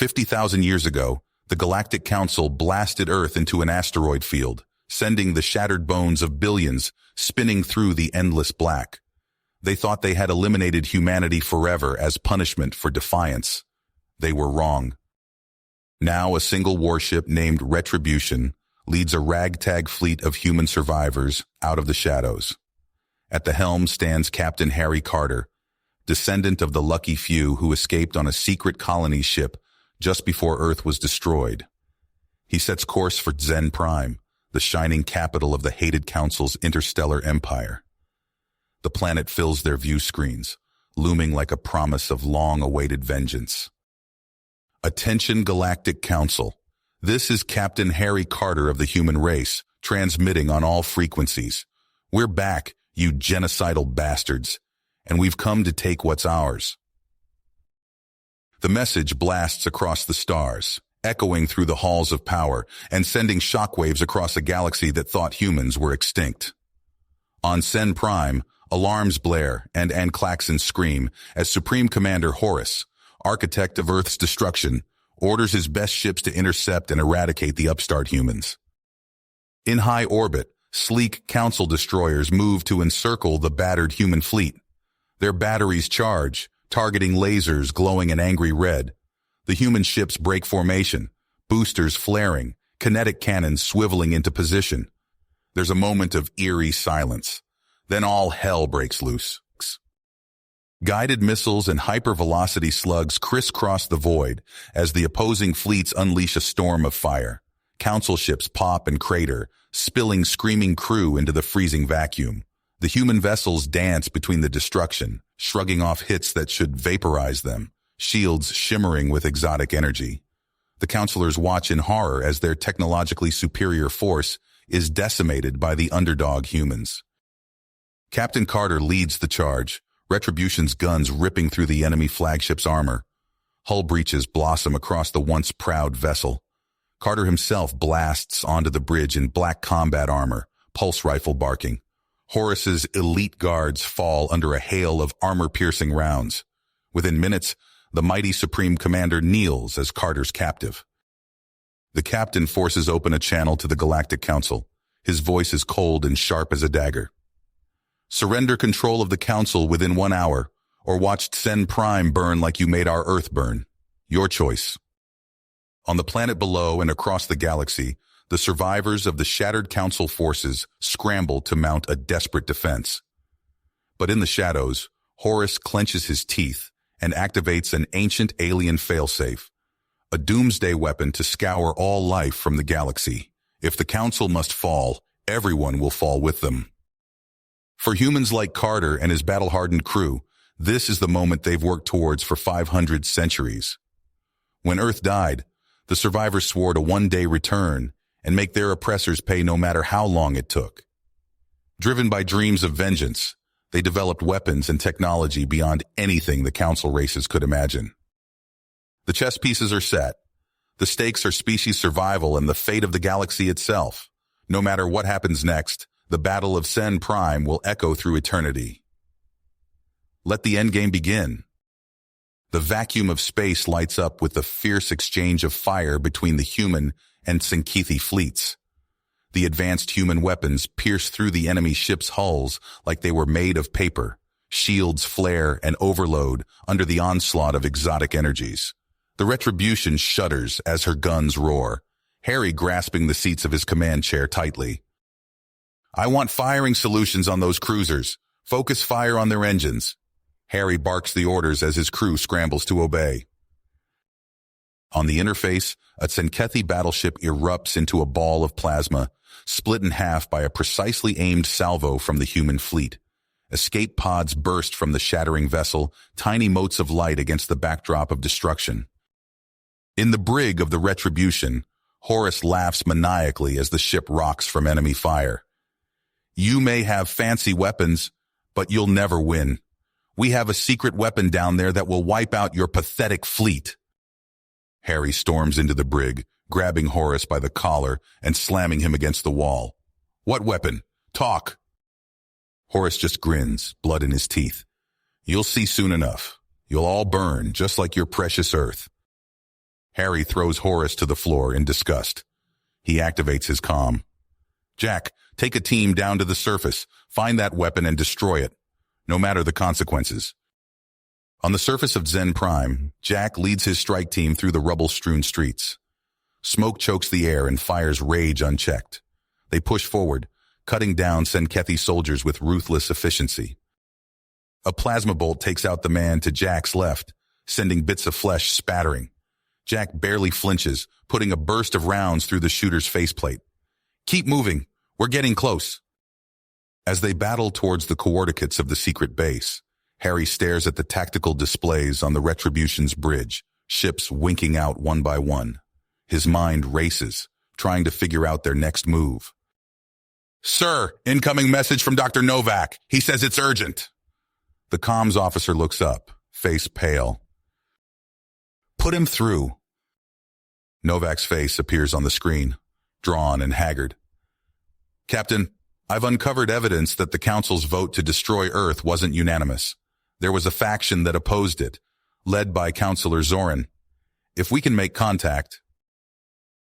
50,000 years ago, the Galactic Council blasted Earth into an asteroid field, sending the shattered bones of billions spinning through the endless black. They thought they had eliminated humanity forever as punishment for defiance. They were wrong. Now a single warship named Retribution leads a ragtag fleet of human survivors out of the shadows. At the helm stands Captain Harry Carter, descendant of the lucky few who escaped on a secret colony ship just before Earth was destroyed. He sets course for Zen Prime, the shining capital of the hated Council's interstellar empire. The planet fills their view screens, looming like a promise of long-awaited vengeance. Attention, Galactic Council. This is Captain Harry Carter of the human race, transmitting on all frequencies. We're back, you genocidal bastards, and we've come to take what's ours. The message blasts across the stars, echoing through the halls of power and sending shockwaves across a galaxy that thought humans were extinct. On Sen Prime, alarms blare and klaxons scream as Supreme Commander Horus, architect of Earth's destruction, orders his best ships to intercept and eradicate the upstart humans. In high orbit, sleek Council destroyers move to encircle the battered human fleet. Their batteries charge, targeting lasers glowing an angry red. The human ships break formation, boosters flaring, kinetic cannons swiveling into position. There's a moment of eerie silence. Then all hell breaks loose. Guided missiles and hypervelocity slugs crisscross the void as the opposing fleets unleash a storm of fire. Council ships pop and crater, spilling screaming crew into the freezing vacuum. The human vessels dance between the destruction, shrugging off hits that should vaporize them, shields shimmering with exotic energy. The counselors watch in horror as their technologically superior force is decimated by the underdog humans. Captain Carter leads the charge, Retribution's guns ripping through the enemy flagship's armor. Hull breaches blossom across the once proud vessel. Carter himself blasts onto the bridge in black combat armor, pulse rifle barking. Horus's elite guards fall under a hail of armor-piercing rounds. Within minutes, the mighty Supreme Commander kneels as Carter's captive. The captain forces open a channel to the Galactic Council. His voice is cold and sharp as a dagger. Surrender control of the Council within 1 hour, or watch Sen Prime burn like you made our Earth burn. Your choice. On the planet below and across the galaxy, the survivors of the shattered Council forces scramble to mount a desperate defense. But in the shadows, Horus clenches his teeth and activates an ancient alien failsafe, a doomsday weapon to scour all life from the galaxy. If the Council must fall, everyone will fall with them. For humans like Carter and his battle-hardened crew, this is the moment they've worked towards for 500 centuries. When Earth died, the survivors swore to one-day return and make their oppressors pay no matter how long it took. Driven by dreams of vengeance, they developed weapons and technology beyond anything the Council races could imagine. The chess pieces are set. The stakes are species survival and the fate of the galaxy itself. No matter what happens next, the Battle of Sen Prime will echo through eternity. Let the endgame begin. The vacuum of space lights up with the fierce exchange of fire between the human and Tsinkethi fleets. The advanced human weapons pierce through the enemy ships' hulls like they were made of paper. Shields flare and overload under the onslaught of exotic energies. The Retribution shudders as her guns roar, Harry grasping the seats of his command chair tightly. I want firing solutions on those cruisers. Focus fire on their engines. Harry barks the orders as his crew scrambles to obey. On the interface, a Tsinkethi battleship erupts into a ball of plasma, split in half by a precisely aimed salvo from the human fleet. Escape pods burst from the shattering vessel, tiny motes of light against the backdrop of destruction. In the brig of the Retribution, Horus laughs maniacally as the ship rocks from enemy fire. You may have fancy weapons, but you'll never win. We have a secret weapon down there that will wipe out your pathetic fleet. Harry storms into the brig, grabbing Horus by the collar and slamming him against the wall. What weapon? Talk. Horus just grins, blood in his teeth. You'll see soon enough. You'll all burn, just like your precious Earth. Harry throws Horace to the floor in disgust. He activates his comm. Jack, take a team down to the surface, find that weapon and destroy it, no matter the consequences. On the surface of Zen Prime, Jack leads his strike team through the rubble-strewn streets. Smoke chokes the air and fires rage unchecked. They push forward, cutting down Tzenkethi soldiers with ruthless efficiency. A plasma bolt takes out the man to Jack's left, sending bits of flesh spattering. Jack barely flinches, putting a burst of rounds through the shooter's faceplate. Keep moving. We're getting close. As they battle towards the coordinates of the secret base, Harry stares at the tactical displays on the Retribution's bridge, ships winking out one by one. His mind races, trying to figure out their next move. Sir, incoming message from Dr. Novak. He says it's urgent. The comms officer looks up, face pale. Put him through. Novak's face appears on the screen, drawn and haggard. Captain, I've uncovered evidence that the Council's vote to destroy Earth wasn't unanimous. There was a faction that opposed it, led by Councillor Zoran. If we can make contact...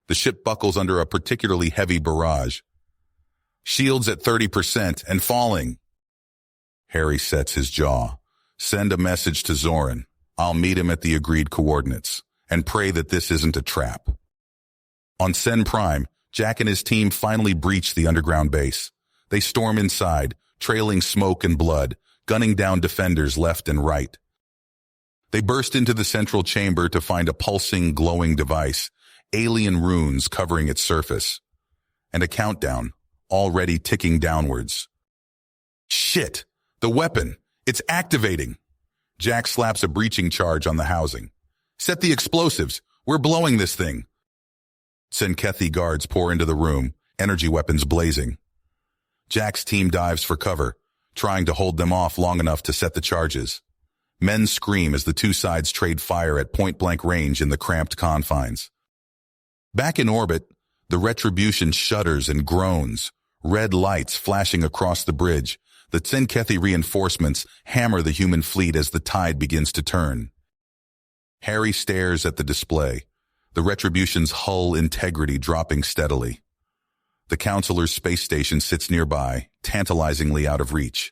The ship buckles under a particularly heavy barrage. Shields at 30% and falling. Harry sets his jaw. Send a message to Zoran. I'll meet him at the agreed coordinates, and pray that this isn't a trap. On Sen Prime, Jack and his team finally breach the underground base. They storm inside, trailing smoke and blood, gunning down defenders left and right. They burst into the central chamber to find a pulsing, glowing device, alien runes covering its surface, and a countdown, already ticking downwards. Shit! The weapon! It's activating! Jack slaps a breaching charge on the housing. Set the explosives! We're blowing this thing! Tzenkethi guards pour into the room, energy weapons blazing. Jack's team dives for cover, trying to hold them off long enough to set the charges. Men scream as the two sides trade fire at point-blank range in the cramped confines. Back in orbit, the Retribution shudders and groans, red lights flashing across the bridge. The Tzenkethi reinforcements hammer the human fleet as the tide begins to turn. Harry stares at the display, the Retribution's hull integrity dropping steadily. The Councilor's space station sits nearby, tantalizingly out of reach.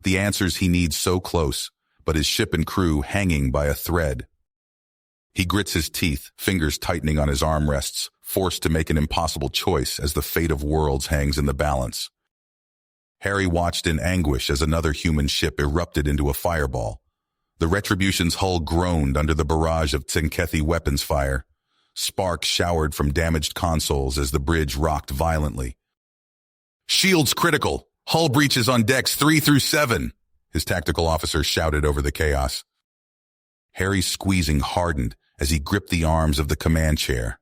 The answers he needs so close, but his ship and crew hanging by a thread. He grits his teeth, fingers tightening on his armrests, forced to make an impossible choice as the fate of worlds hangs in the balance. Harry watched in anguish as another human ship erupted into a fireball. The Retribution's hull groaned under the barrage of Tzenkethi weapons fire. Sparks showered from damaged consoles as the bridge rocked violently. Shields critical! Hull breaches on decks 3 through 7! His tactical officer shouted over the chaos. Harry's squeezing hardened as he gripped the arms of the command chair.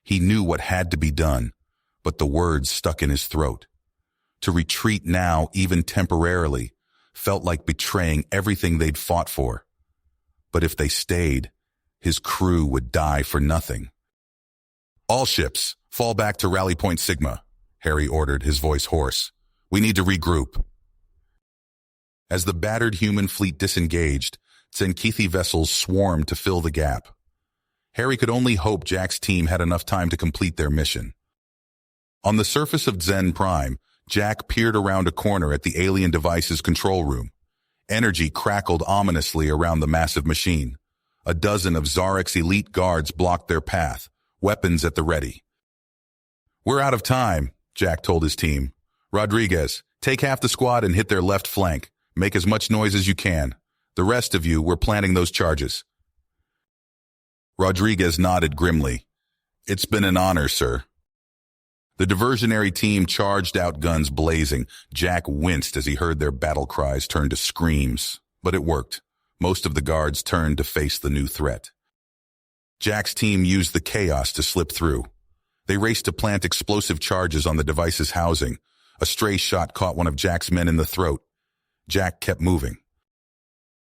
He knew what had to be done, but the words stuck in his throat. To retreat now, even temporarily, felt like betraying everything they'd fought for. But if they stayed, his crew would die for nothing. All ships, fall back to Rally Point Sigma, Harry ordered, his voice hoarse. We need to regroup. As the battered human fleet disengaged, Tzenkethi vessels swarmed to fill the gap. Harry could only hope Jack's team had enough time to complete their mission. On the surface of Zen Prime, Jack peered around a corner at the alien device's control room. Energy crackled ominously around the massive machine. A dozen of Zarek's elite guards blocked their path, weapons at the ready. We're out of time, Jack told his team. Rodriguez, take half the squad and hit their left flank. Make as much noise as you can. The rest of you, we're planting those charges. Rodriguez nodded grimly. It's been an honor, sir. The diversionary team charged out, guns blazing. Jack winced as he heard their battle cries turn to screams. But it worked. Most of the guards turned to face the new threat. Jack's team used the chaos to slip through. They raced to plant explosive charges on the device's housing. A stray shot caught one of Jack's men in the throat. Jack kept moving.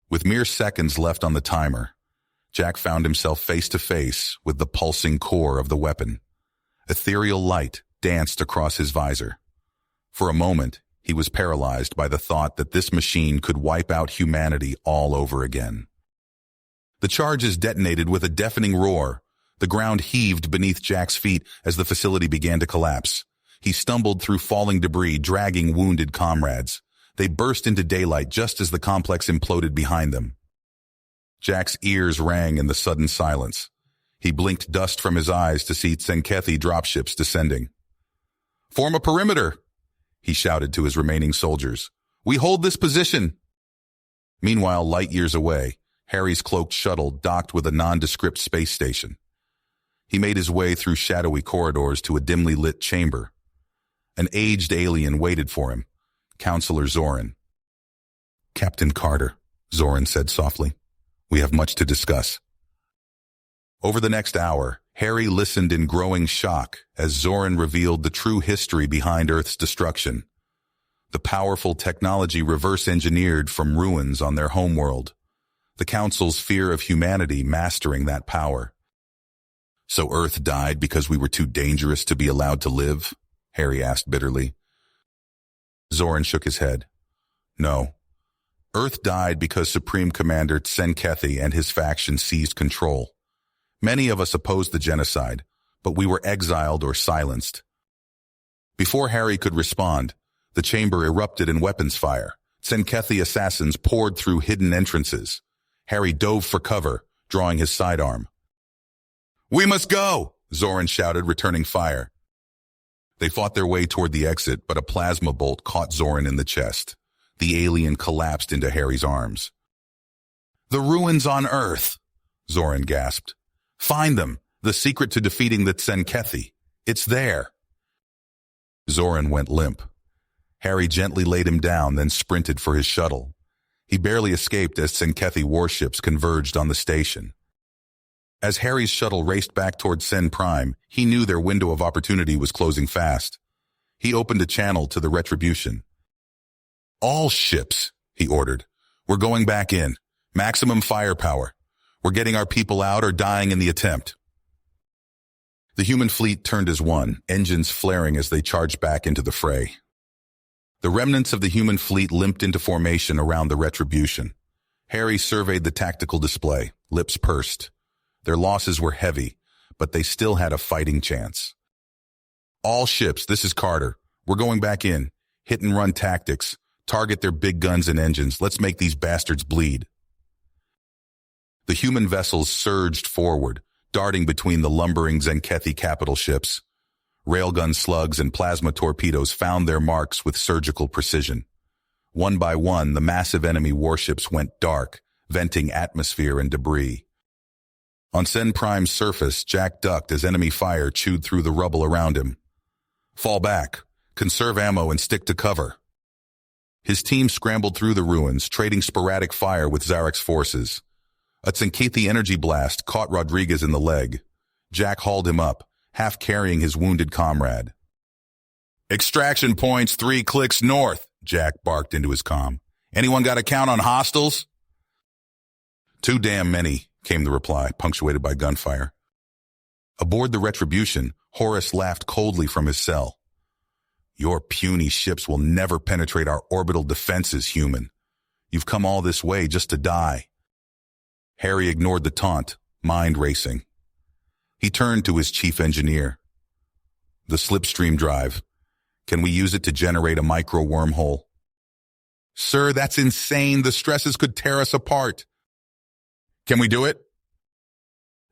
With mere seconds left on the timer, Jack found himself face to face with the pulsing core of the weapon. Ethereal light danced across his visor. For a moment, he was paralyzed by the thought that this machine could wipe out humanity all over again. The charges detonated with a deafening roar. The ground heaved beneath Jack's feet as the facility began to collapse. He stumbled through falling debris, dragging wounded comrades. They burst into daylight just as the complex imploded behind them. Jack's ears rang in the sudden silence. He blinked dust from his eyes to see Tsenkethi dropships descending. "Form a perimeter!" he shouted to his remaining soldiers. "We hold this position!" Meanwhile, light years away, Harry's cloaked shuttle docked with a nondescript space station. He made his way through shadowy corridors to a dimly lit chamber. An aged alien waited for him, Counselor Zoran. "Captain Carter," Zoran said softly. "We have much to discuss." Over the next hour, Harry listened in growing shock as Zoran revealed the true history behind Earth's destruction. The powerful technology reverse-engineered from ruins on their homeworld. The Council's fear of humanity mastering that power. "So Earth died because we were too dangerous to be allowed to live?" Harry asked bitterly. Zoran shook his head. "No. Earth died because Supreme Commander Tsenkethi and his faction seized control. Many of us opposed the genocide, but we were exiled or silenced." Before Harry could respond, the chamber erupted in weapons fire. Tsenkethi assassins poured through hidden entrances. Harry dove for cover, drawing his sidearm. "We must go!" Zoran shouted, returning fire. They fought their way toward the exit, but a plasma bolt caught Zoran in the chest. The alien collapsed into Harry's arms. "The ruins on Earth!" Zoran gasped. "Find them! The secret to defeating the Tsenkethi! It's there!" Zoran went limp. Harry gently laid him down, then sprinted for his shuttle. He barely escaped as Tsenkethi warships converged on the station. As Harry's shuttle raced back toward Sen Prime, he knew their window of opportunity was closing fast. He opened a channel to the Retribution. "All ships," he ordered. "We're going back in. Maximum firepower. We're getting our people out or dying in the attempt." The human fleet turned as one, engines flaring as they charged back into the fray. The remnants of the human fleet limped into formation around the Retribution. Harry surveyed the tactical display, lips pursed. Their losses were heavy, but they still had a fighting chance. "All ships, this is Carter. We're going back in. Hit-and-run tactics. Target their big guns and engines. Let's make these bastards bleed." The human vessels surged forward, darting between the lumbering Tsenkethi capital ships. Railgun slugs and plasma torpedoes found their marks with surgical precision. One by one, the massive enemy warships went dark, venting atmosphere and debris. On Sen Prime's surface, Jack ducked as enemy fire chewed through the rubble around him. "Fall back, conserve ammo and stick to cover." His team scrambled through the ruins, trading sporadic fire with Zarek's forces. A Tsenkethi energy blast caught Rodriguez in the leg. Jack hauled him up, half carrying his wounded comrade. "Extraction points 3 clicks north," Jack barked into his comm. "Anyone got a count on hostiles?" "Too damn many," came the reply, punctuated by gunfire. Aboard the Retribution, Horace laughed coldly from his cell. "Your puny ships will never penetrate our orbital defenses, human. You've come all this way just to die." Harry ignored the taunt, mind racing. He turned to his chief engineer. "The slipstream drive. Can we use it to generate a micro wormhole?" "Sir, that's insane. The stresses could tear us apart." "Can we do it?"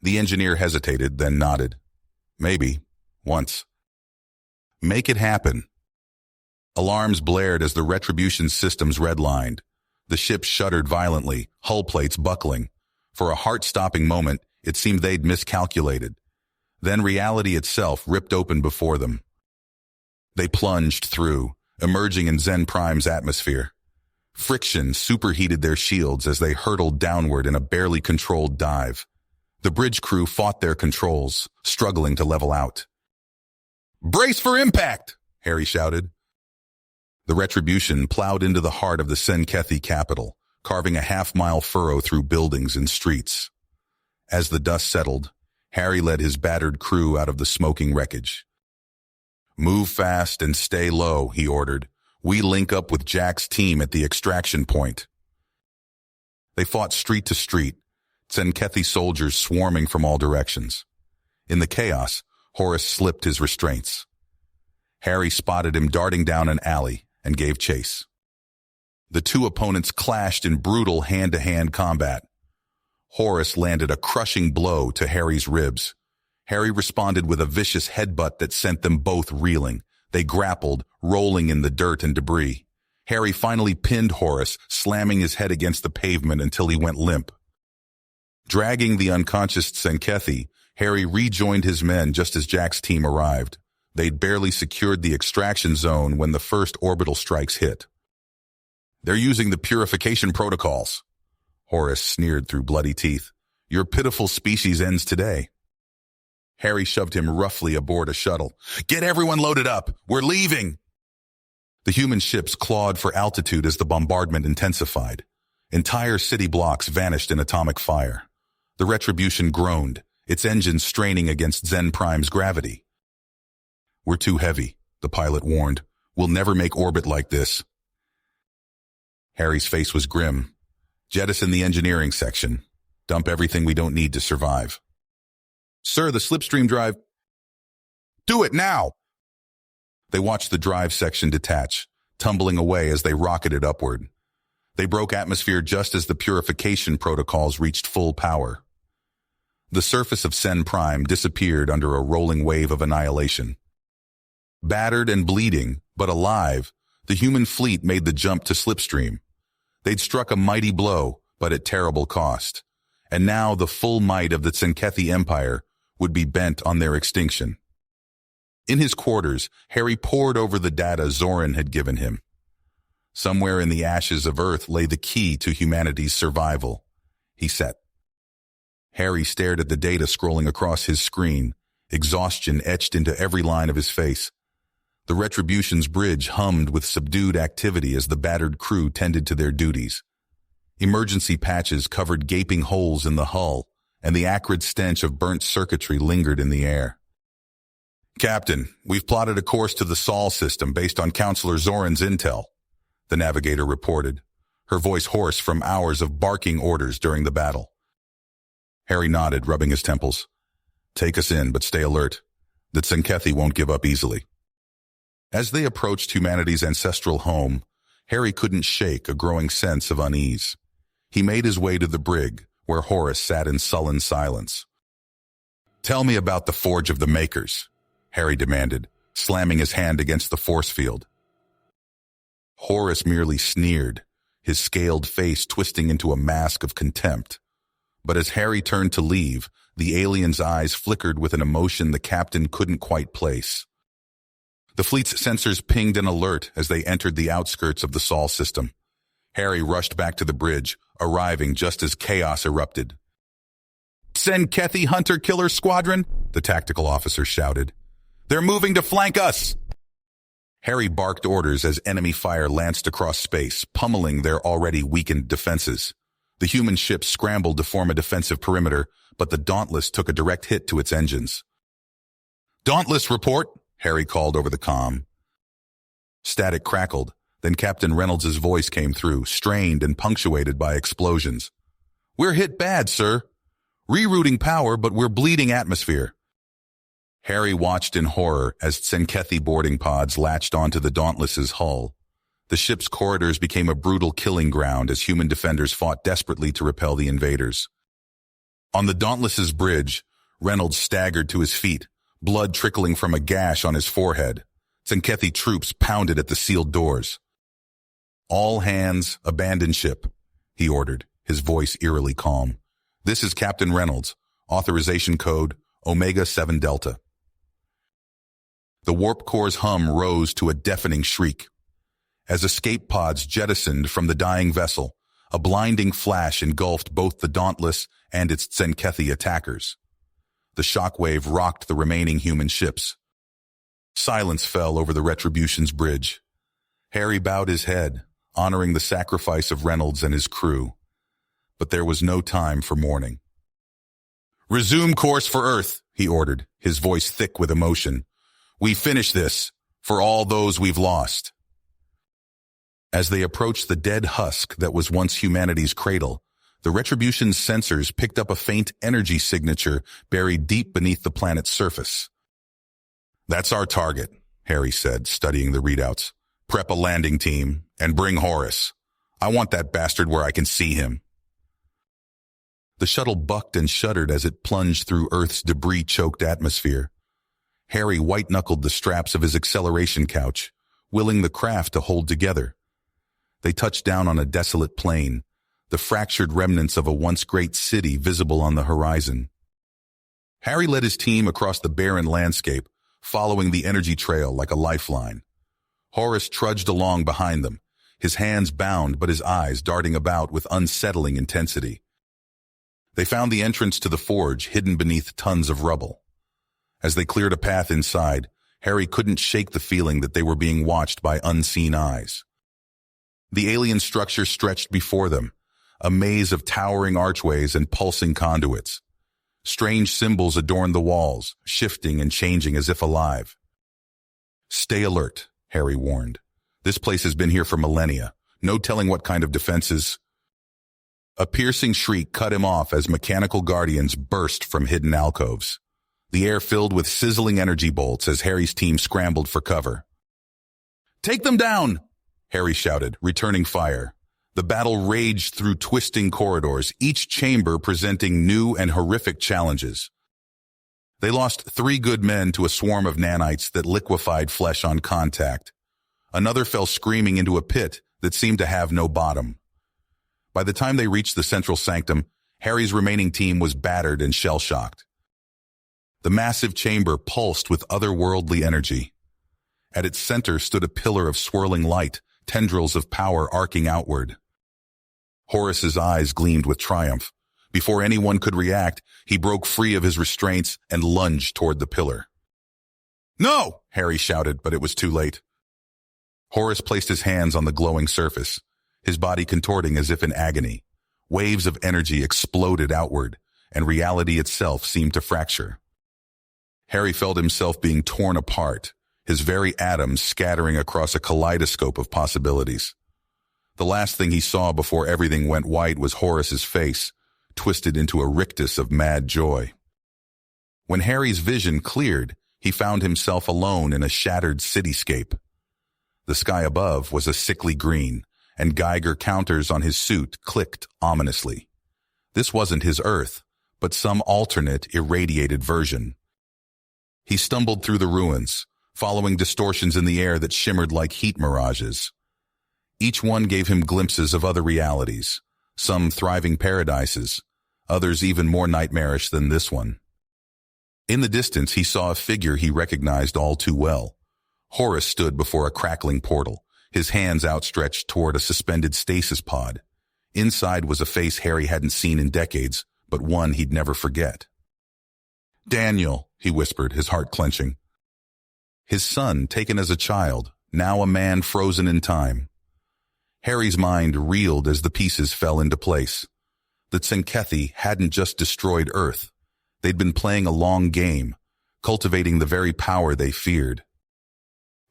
The engineer hesitated, then nodded. "Maybe. Once." "Make it happen." Alarms blared as the Retribution systems redlined. The ship shuddered violently, hull plates buckling. For a heart-stopping moment, it seemed they'd miscalculated. Then reality itself ripped open before them. They plunged through, emerging in Zen Prime's atmosphere. Friction superheated their shields as they hurtled downward in a barely controlled dive. The bridge crew fought their controls, struggling to level out. "Brace for impact!" Harry shouted. The Retribution plowed into the heart of the Tsenkethi capital, carving a half-mile furrow through buildings and streets. As the dust settled, Harry led his battered crew out of the smoking wreckage. "Move fast and stay low," he ordered. "We link up with Jack's team at the extraction point." They fought street to street, Tzenkethi soldiers swarming from all directions. In the chaos, Horus slipped his restraints. Harry spotted him darting down an alley and gave chase. The two opponents clashed in brutal hand-to-hand combat. Horus landed a crushing blow to Harry's ribs. Harry responded with a vicious headbutt that sent them both reeling. They grappled, rolling in the dirt and debris. Harry finally pinned Horus, slamming his head against the pavement until he went limp. Dragging the unconscious Tzenkethi, Harry rejoined his men just as Jack's team arrived. They'd barely secured the extraction zone when the first orbital strikes hit. "They're using the purification protocols," Horus sneered through bloody teeth. "Your pitiful species ends today." Harry shoved him roughly aboard a shuttle. "Get everyone loaded up! We're leaving!" The human ships clawed for altitude as the bombardment intensified. Entire city blocks vanished in atomic fire. The Retribution groaned, its engines straining against Zen Prime's gravity. "We're too heavy," the pilot warned. "We'll never make orbit like this." Harry's face was grim. "Jettison the engineering section. Dump everything we don't need to survive." "Sir, the slipstream drive—" "Do it now!" They watched the drive section detach, tumbling away as they rocketed upward. They broke atmosphere just as the purification protocols reached full power. The surface of Zen Prime disappeared under a rolling wave of annihilation. Battered and bleeding, but alive, the human fleet made the jump to slipstream. They'd struck a mighty blow, but at terrible cost. And now the full might of the Tzenkethi Empire would be bent on their extinction. In his quarters, Harry pored over the data Zoran had given him. Somewhere in the ashes of Earth lay the key to humanity's survival. He sat. Harry stared at the data scrolling across his screen, exhaustion etched into every line of his face. The Retribution's bridge hummed with subdued activity as the battered crew tended to their duties. Emergency patches covered gaping holes in the hull, and the acrid stench of burnt circuitry lingered in the air. "Captain, we've plotted a course to the Sol system based on Counselor Zoran's intel," the navigator reported, her voice hoarse from hours of barking orders during the battle. Harry nodded, rubbing his temples. "Take us in, but stay alert. The Tzenkethi won't give up easily." As they approached humanity's ancestral home, Harry couldn't shake a growing sense of unease. He made his way to the brig, where Horus sat in sullen silence. "Tell me about the Forge of the Makers," Harry demanded, slamming his hand against the force field. Horus merely sneered, his scaled face twisting into a mask of contempt. But as Harry turned to leave, the alien's eyes flickered with an emotion the captain couldn't quite place. The fleet's sensors pinged an alert as they entered the outskirts of the Sol system. Harry rushed back to the bridge, arriving just as chaos erupted. "Tzenkethi Hunter-Killer Squadron!" the tactical officer shouted. "They're moving to flank us!" Harry barked orders as enemy fire lanced across space, pummeling their already weakened defenses. The human ship scrambled to form a defensive perimeter, but the Dauntless took a direct hit to its engines. "Dauntless, report!" Harry called over the comm. Static crackled, then Captain Reynolds' voice came through, strained and punctuated by explosions. "We're hit bad, sir. Rerouting power, but we're bleeding atmosphere." Harry watched in horror as Tzenkethi boarding pods latched onto the Dauntless's hull. The ship's corridors became a brutal killing ground as human defenders fought desperately to repel the invaders. On the Dauntless's bridge, Reynolds staggered to his feet, blood trickling from a gash on his forehead. Tzenkethi troops pounded at the sealed doors. "All hands, abandon ship," he ordered, his voice eerily calm. "This is Captain Reynolds. Authorization code Omega 7 Delta." The warp core's hum rose to a deafening shriek. As escape pods jettisoned from the dying vessel, a blinding flash engulfed both the Dauntless and its Tzenkethi attackers. The shockwave rocked the remaining human ships. Silence fell over the Retribution's bridge. Harry bowed his head, honoring the sacrifice of Reynolds and his crew. But there was no time for mourning. "Resume course for Earth," he ordered, his voice thick with emotion. "We finish this, for all those we've lost." As they approached the dead husk that was once humanity's cradle, The Retribution's sensors picked up a faint energy signature buried deep beneath the planet's surface. "That's our target," Harry said, studying the readouts. "Prep a landing team and bring Horus. I want that bastard where I can see him." The shuttle bucked and shuddered as it plunged through Earth's debris-choked atmosphere. Harry white-knuckled the straps of his acceleration couch, willing the craft to hold together. They touched down on a desolate plain, the fractured remnants of a once great city visible on the horizon. Harry led his team across the barren landscape, following the energy trail like a lifeline. Horus trudged along behind them, his hands bound but his eyes darting about with unsettling intensity. They found the entrance to the forge hidden beneath tons of rubble. As they cleared a path inside, Harry couldn't shake the feeling that they were being watched by unseen eyes. The alien structure stretched before them, a maze of towering archways and pulsing conduits. Strange symbols adorned the walls, shifting and changing as if alive. "Stay alert," Harry warned. "This place has been here for millennia. No telling what kind of defenses." A piercing shriek cut him off as mechanical guardians burst from hidden alcoves. The air filled with sizzling energy bolts as Harry's team scrambled for cover. "Take them down!" Harry shouted, returning fire. The battle raged through twisting corridors, each chamber presenting new and horrific challenges. They lost 3 good men to a swarm of nanites that liquefied flesh on contact. Another fell screaming into a pit that seemed to have no bottom. By the time they reached the central sanctum, Harry's remaining team was battered and shell-shocked. The massive chamber pulsed with otherworldly energy. At its center stood a pillar of swirling light, tendrils of power arcing outward. Horus's eyes gleamed with triumph. Before anyone could react, he broke free of his restraints and lunged toward the pillar. "No!" Harry shouted, but it was too late. Horus placed his hands on the glowing surface, his body contorting as if in agony. Waves of energy exploded outward, and reality itself seemed to fracture. Harry felt himself being torn apart, his very atoms scattering across a kaleidoscope of possibilities. The last thing he saw before everything went white was Horus's face, twisted into a rictus of mad joy. When Harry's vision cleared, he found himself alone in a shattered cityscape. The sky above was a sickly green, and Geiger counters on his suit clicked ominously. This wasn't his Earth, but some alternate, irradiated version. He stumbled through the ruins, following distortions in the air that shimmered like heat mirages. Each one gave him glimpses of other realities, some thriving paradises, others even more nightmarish than this one. In the distance, he saw a figure he recognized all too well. Horus stood before a crackling portal, his hands outstretched toward a suspended stasis pod. Inside was a face Harry hadn't seen in decades, but one he'd never forget. "Daniel," he whispered, his heart clenching. His son, taken as a child, now a man frozen in time. Harry's mind reeled as the pieces fell into place. The Tsenkethi hadn't just destroyed Earth. They'd been playing a long game, cultivating the very power they feared.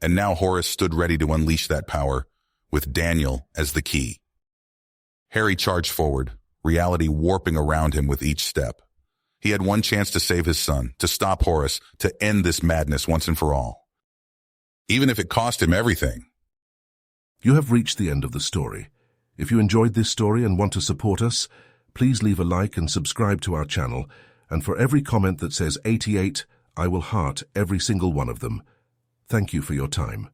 And now Horus stood ready to unleash that power, with Daniel as the key. Harry charged forward, reality warping around him with each step. He had one chance to save his son, to stop Horus, to end this madness once and for all. Even if it cost him everything. You have reached the end of the story. If you enjoyed this story and want to support us, please leave a like and subscribe to our channel, and for every comment that says 88, I will heart every single one of them. Thank you for your time.